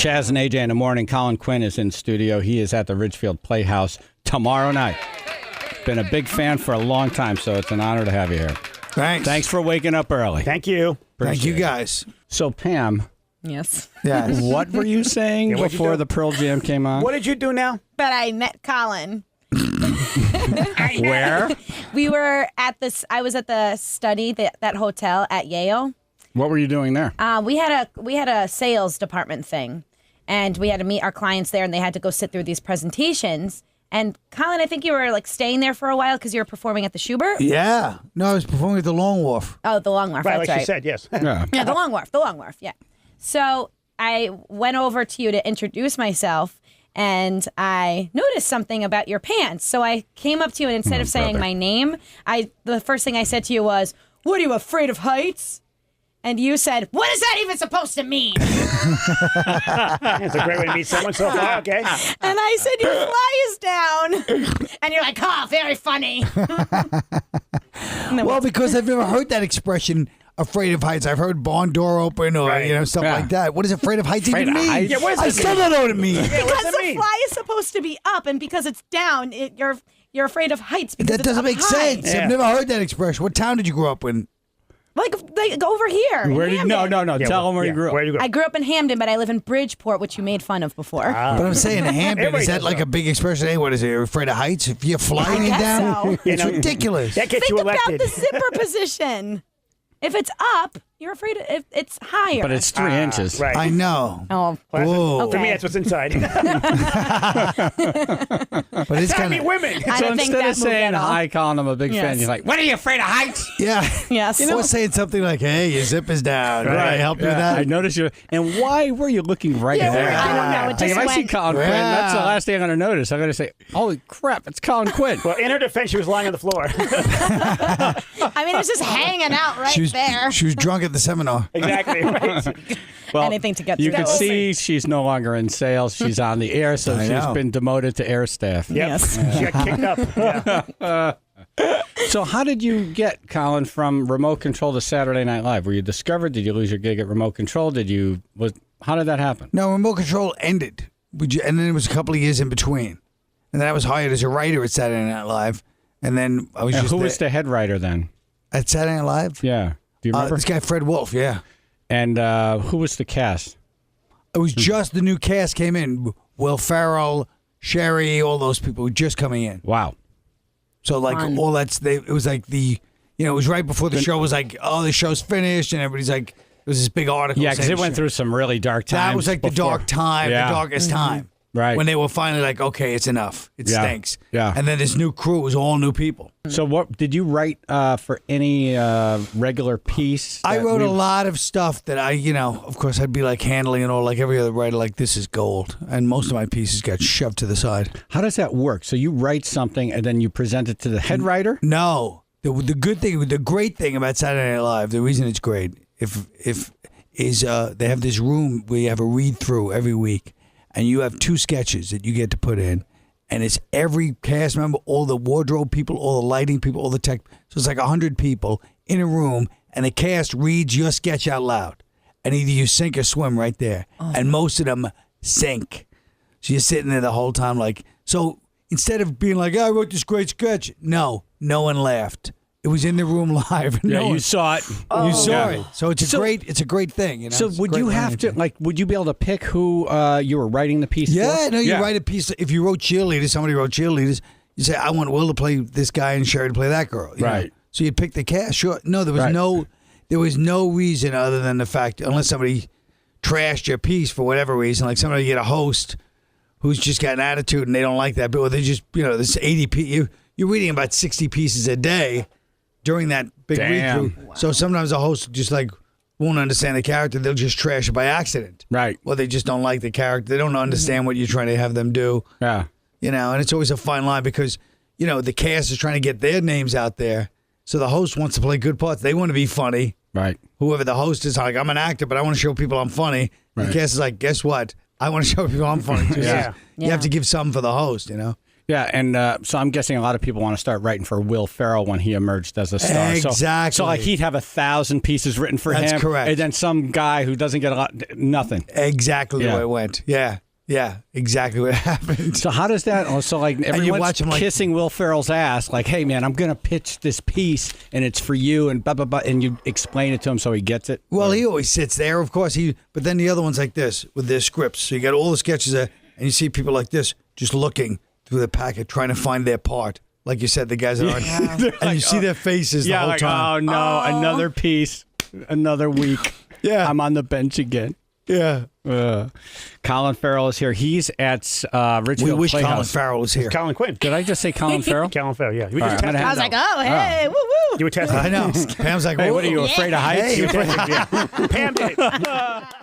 Chaz and AJ in the morning. Colin Quinn is in studio. He is at the Ridgefield Playhouse tomorrow night. Been a big fan for a long time, so it's an honor to have you here. Thanks. Thanks for waking up early. Thank you. Thank you, guys. So, Pam, Yes. Yes. what were you saying what'd you before do? the Pearl Jam came on? What did you do now? But I met Colin. Where? We were at this. I was at the study, that hotel at Yale. What were you doing there? We had a sales department thing, and we had to meet our clients there, and they had to go sit through these presentations. And Colin, I think you were like staying there for a while because you were performing at the Schubert. Yeah. No, I was performing at the Long Wharf. Oh, the Long Wharf. Right, That's like right. she said, yes. Yeah. Yeah, the Long Wharf. The Long Wharf. Yeah. So I went over to you to introduce myself, and I noticed something about your pants. So I came up to you, and instead of saying my name, the first thing I said to you was, "What are you, afraid of heights?" And you said, "What is that even supposed to mean?" It's a great way to meet someone so far, okay? And I said, "Your fly is down." And you're like, "Oh, very funny." Well, because I've never heard that expression, afraid of heights. I've heard barn door open or, Right. Stuff Yeah. like that. What does afraid of heights Afraid even of mean? heights? Yeah, what does I that still mean? don't know what it means. Yeah, what does Because that the mean? fly is supposed to be up, and because it's down, you're afraid of heights. Because That it's doesn't up make high. sense. Yeah. I've never heard that expression. What town did you grow up in? Like over here. in Where did, no. Hamden. Yeah, Tell them where yeah, you grew up. Where you grew up? I grew up in Hamden, but I live in Bridgeport, which you made fun of before. But I'm saying Hamden, Everybody is that does like that. a big expression? Hey, what is it? You're afraid of heights? If you're flying guess down? so. It's You know, ridiculous. That gets Think you about elected. the zipper position. If it's up, you're afraid if it's higher. But it's 3 inches. Right. I know. Oh, Whoa. For me, Okay. that's what's inside. But it's I kind mean, of... women. I So don't think instead that of moved saying, at all. "Hi, Colin, I'm a big fan," Yes. you're like, "What are you afraid of heights?" Yeah. Yes. Or saying something like, hey, your zip is down. Right. I help you with I that? noticed you. And why were you looking right Yeah, there? I don't know. It Like, just if I see went. Colin Quinn, that's the Yeah. last thing I'm going to notice. I'm going to say, "Holy crap, it's Colin Quinn." Well, in her defense, she was lying on the floor. I mean, it was just hanging out right there. She was drunk at the seminar. Exactly. Right. Well, Anything to get you through can that. see she's no longer in sales. She's on the air, so I she's know. been demoted to air staff. Yep. Yes. She got kicked up. Yeah. So how did you get, Colin, from Remote Control to Saturday Night Live? Were you discovered? Did you lose your gig at Remote Control? How did that happen? No, Remote Control ended. And then it was a couple of years in between. And then I was hired as a writer at Saturday Night Live. And then I was And just who was the head writer then? at Saturday Night Live? Yeah. Do you remember? This guy, Fred Wolf, yeah. And who was the cast? It was just the new cast came in. Will Ferrell, Sherry, all those people were just coming in. Wow. So like Fun. all it was like it was right before the show was like, oh, the show's finished, and everybody's like, it was this big article. Yeah, because saying it went shit. through some really dark times. That was like the before. dark time, Yeah. the darkest time. Right. When they were finally like, okay, it's enough. It Yeah. stinks. Yeah. And then this new crew was all new people. So what did you write for any regular piece? I that wrote a we- lot of stuff that of course, I'd be like handling it all like every other writer, like this is gold. And most of my pieces got shoved to the side. How does that work? So you write something and then you present it to the head writer? No. The great thing about Saturday Night Live, the reason it's great, is they have this room where you have a read through every week, and you have 2 sketches that you get to put in, and it's every cast member, all the wardrobe people, all the lighting people, all the tech. So it's like 100 people in a room, and the cast reads your sketch out loud, and either you sink or swim right there, and most of them sink. So you're sitting there the whole time, like so. Instead of being like, I wrote this great sketch, no one laughed. It was in the room live. And Yeah, no you one, saw it. you saw Yeah. it. So it's a great thing. So It's a would great you have learning to thing. would you be able to pick who you were writing the piece Yeah, for? no, you write a piece. If you wrote cheerleaders, somebody wrote cheerleaders. You say, I want Will to play this guy and Sherry to play that girl. you know? Right. So you pick the cast. Sure. No, there was no reason other than the fact, unless somebody trashed your piece for whatever reason, like somebody get a host who's just got an attitude and they don't like that, but they just there's 80 pieces. You're reading about 60 pieces a day during that big Damn. read through. Wow. So sometimes a host just like won't understand the character. They'll just trash it by accident. Right. Or they just don't like the character. They don't understand what you're trying to have them do. Yeah. And it's always a fine line because, the cast is trying to get their names out there. So the host wants to play good parts. They want to be funny. Right. Whoever the host is, like, I'm an actor, but I want to show people I'm funny. Right. The cast is like, guess what? I want to show people I'm funny too. Yeah. So you have to give something for the host, Yeah, and so I'm guessing a lot of people want to start writing for Will Ferrell when he emerged as a star. Exactly. So like he'd have 1,000 pieces written for him. That's correct. And then some guy who doesn't get a lot, nothing. Exactly the way it went. Yeah. Yeah, exactly what happened. So how does that? So like everyone's kissing Will Ferrell's ass, like, "Hey man, I'm gonna pitch this piece, and it's for you," and blah blah blah, and you explain it to him so he gets it. Well, he always sits there, of course. But then the other one's like this with their scripts. So you got all the sketches there, and you see people like this just looking through the packet, trying to find their part. Like you said, the guys that aren't, and you see their faces the whole time. Oh no, another piece, another week. Yeah, I'm on the bench again. Yeah. Colin Farrell is here. He's at Richfield We wish Playhouse. Colin Farrell was here. Colin Quinn. Did I just say Colin Farrell? Colin Farrell, yeah. You All right, just I'm gonna I was like, oh, hey, woo woo. You were testing. I know. Pam's like, Hey, what are you "Whoa." afraid of heights? You were testing, yeah. Pam did it.